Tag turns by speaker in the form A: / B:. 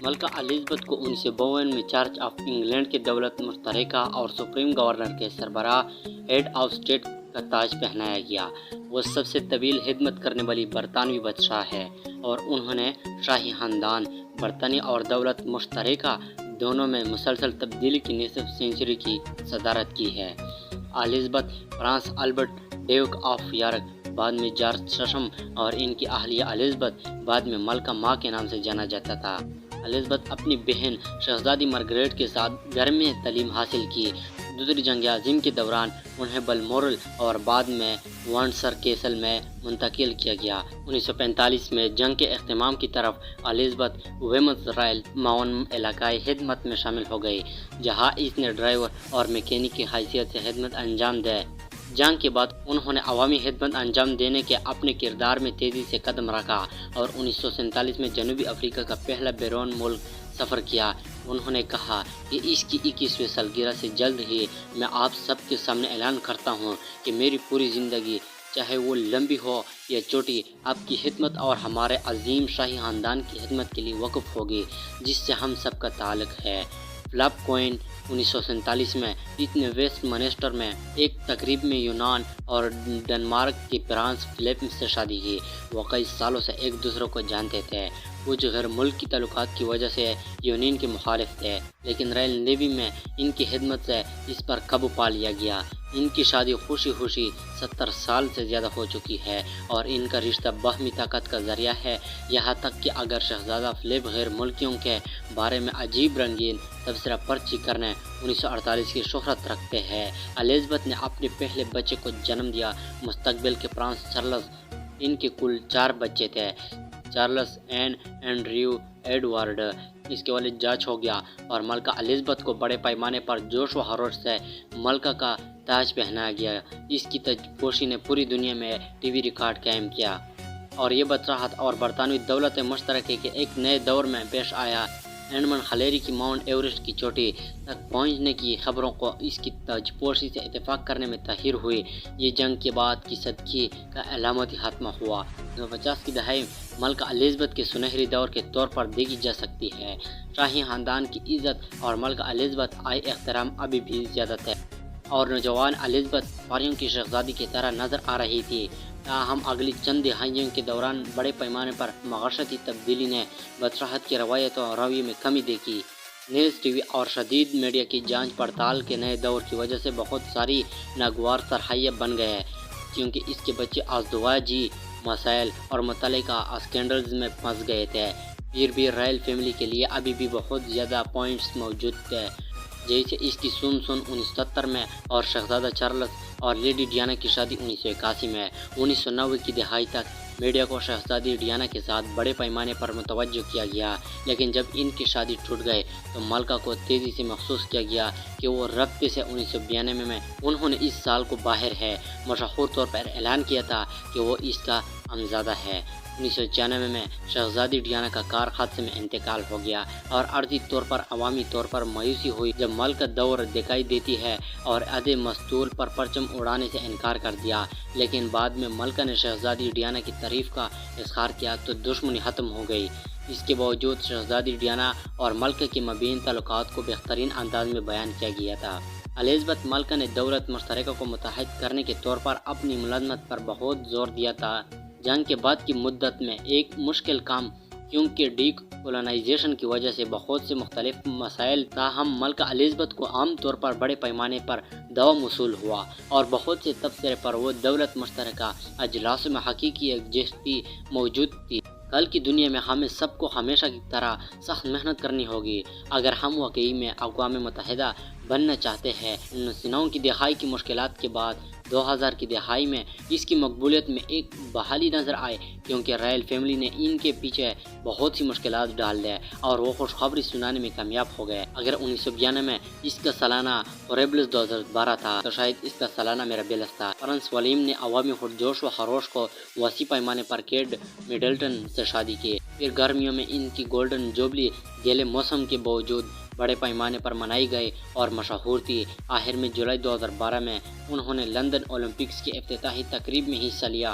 A: ملکہ Elizabeth کو 1952 میں church of England کے دولت مشترکہ اور سپریم گورنر کے سربراہ ہیڈ آف اسٹیٹ کا تاج پہنایا گیا۔ وہ سب سے طویل خدمت کرنے والی برطانوی بادشاہ ہے اور انہوں نے شاہی خاندان، برطانیہ اور دولت مشترکہ دونوں میں مسلسل تبدیلی کی نصف سینچری کی صدارت کی ہے۔ Elizabeth France Albert duke of York, بعد میں جارج چشم، اور ان کی اہلیہ الزبتھ بعد میں ملکہ ماں کے نام سے جانا جاتا تھا۔ الزبتھ اپنی بہن شہزادی مارگریٹ کے ساتھ گھر میں تعلیم حاصل کی۔ دوسری جنگ عظیم کے دوران انہیں بلمورل اور بعد میں ونڈسر کیسل میں منتقل کیا گیا۔ 1945 میں جنگ کے اختتام کی طرف الزبتھ ویمز رائل معاون علاقائی خدمت میں شامل ہو گئی، جہاں اس نے ڈرائیور اور میکینک کی حیثیت سے خدمت انجام دی۔ جنگ کے بعد انہوں نے عوامی خدمت انجام دینے کے اپنے کردار میں تیزی سے قدم رکھا اور 1947 میں جنوبی افریقہ کا پہلا بیرون ملک سفر کیا۔ انہوں نے کہا کہ اس کی 21ویں سالگرہ سے جلد ہی میں آپ سب کے سامنے اعلان کرتا ہوں کہ میری پوری زندگی، چاہے وہ لمبی ہو یا چھوٹی، آپ کی خدمت اور ہمارے عظیم شاہی خاندان کی خدمت کے لیے وقف ہوگی، جس سے ہم سب کا تعلق ہے۔ فلپ کوئن 1947 میں اس نے ویسٹ منسٹر میں ایک تقریب میں یونان اور ڈنمارک کے پرنس فلپ سے شادی کی۔ وہ کئی سالوں سے ایک دوسرے کو جانتے تھے۔ کچھ غیر ملکی تعلقات کی وجہ سے یونین کے مخالف تھے، لیکن رائل نیوی میں ان کی خدمت سے اس پر قابو پا لیا گیا۔ ان کی شادی خوشی 70 سال سے زیادہ ہو چکی ہے اور ان کا رشتہ باہمی طاقت کا ذریعہ ہے، یہاں تک کہ اگر شہزادہ فلپ غیر ملکیوں کے بارے میں عجیب رنگین تبصرہ پرچی کرنے 1948 کی شہرت رکھتے ہیں۔ الزبتھ نے اپنے پہلے بچے کو جنم دیا، مستقبل کے پرنس چارلس۔ ان کے کل 4 بچے تھے، چارلس، این، اینڈریو، ایڈورڈ۔ اس کے والد جارج ہو گیا اور ملکہ الزبتھ کو بڑے پیمانے پر جوش و خروش سے ملکہ کا تاج پہنایا گیا۔ اس کی تاجپوشی نے پوری دنیا میں ٹی وی ریکارڈ قائم کیا اور یہ بادشاہت اور برطانوی دولت مشترکہ کے ایک نئے دور میں پیش آیا۔ ایڈمنڈ ہلیری کی ماؤنٹ ایورسٹ کی چوٹی تک پہنچنے کی خبروں کو اس کی تاجپوشی سے اتفاق کرنے میں تاخیر ہوئی۔ یہ جنگ کے بعد کی صدی کا علامتی خاتمہ ہوا۔ 1950 کی دہائی ملکہ الزبتھ کے سنہری دور کے طور پر دیکھی جا سکتی ہے۔ شاہی خاندان کی عزت اور ملکہ الزبتھ آئی احترام ابھی بھی زیادہ تھے اور نوجوان الزبتھ پریوں کی شہزادی کی طرح نظر آ رہی تھی۔ تاہم اگلی چند دہائیوں کے دوران بڑے پیمانے پر معاشرتی تبدیلی نے بادشاہت کی روایت و رویے میں کمی دیکھی۔ نیوز ٹی وی اور شدید میڈیا کی جانچ پڑتال کے نئے دور کی وجہ سے بہت ساری ناگوار طرحیں بن گئے، کیونکہ اس کے بچے ازدواجی مسائل اور متعلقہ اسکینڈلز میں پھنس گئے تھے۔ پھر بھی رائل فیملی کے لیے ابھی بھی بہت زیادہ پوائنٹس موجود تھے، جیسے اس کی سن 1970 میں اور شہزادہ چارلس اور لیڈی ڈیانا کی شادی 1981 میں۔ 1990 کی دہائی تک میڈیا کو شہزادی ڈیانا کے ساتھ بڑے پیمانے پر متوجہ کیا گیا، لیکن جب ان کی شادی ٹوٹ گئی تو ملکہ کو تیزی سے محسوس کیا گیا کہ وہ رابطے سے 1992 میں انہوں نے اس سال کو باہر ہے مشہور طور پر اعلان کیا تھا کہ وہ اس کا امزادہ ہے۔ 1996 میں شہزادی ڈیانا کا کار حادثے میں انتقال ہو گیا اور عارضی طور پر عوامی طور پر مایوسی ہوئی جب ملکہ دور دکھائی دیتی ہے اور عہد مستول پر پرچم اڑانے سے انکار کر دیا، لیکن بعد میں ملکہ نے شہزادی ڈیانا کی تعریف کا اظہار کیا تو دشمنی ختم ہو گئی۔ اس کے باوجود شہزادی ڈیانا اور ملکہ کے مابین تعلقات کو بہترین انداز میں بیان کیا گیا تھا۔ الزبتھ ملکہ نے دولت مشترکہ کو متحد کرنے کے طور پر اپنی ملازمت پر بہت زور دیا تھا۔ جنگ کے بعد کی مدت میں ایک مشکل کام، کیونکہ ڈی کولونائزیشن کی وجہ سے بہت سے مختلف مسائل، تاہم ملکہ الزبتھ کو عام طور پر بڑے پیمانے پر دعوی موصول ہوا اور بہت سے تبصرے پر وہ دولت مشترکہ اجلاسوں میں حقیقی یکجہتی موجود تھی۔ کل کی دنیا میں ہمیں سب کو ہمیشہ کی طرح سخت محنت کرنی ہوگی اگر ہم واقعی میں اقوام متحدہ بننا چاہتے ہیں۔ 1990 کی دہائی کی مشکلات کے بعد 2000 کی دہائی میں اس کی مقبولیت میں ایک بحالی نظر آئی، کیونکہ رائل فیملی نے ان کے پیچھے بہت سی مشکلات ڈال دی اور وہ خوشخبری سنانے میں کامیاب ہو گئے۔ اگر 1992 میں اس کا سالانہ ہوریبلس 2012 تھا تو شاید اس کا سالانہ میرابیلس تھا۔ پرنس ولیم نے عوامی جوش و خروش کو وسیع پیمانے پر کیٹ میڈلٹن سے شادی کی۔ پھر گرمیوں میں ان کی گولڈن جوبلی گیلے موسم کے باوجود بڑے پیمانے پر منائی گئی اور مشہور تھی۔ آخر میں جولائی 2012 میں انہوں نے لندن اولمپکس کی افتتاحی تقریب میں حصہ لیا،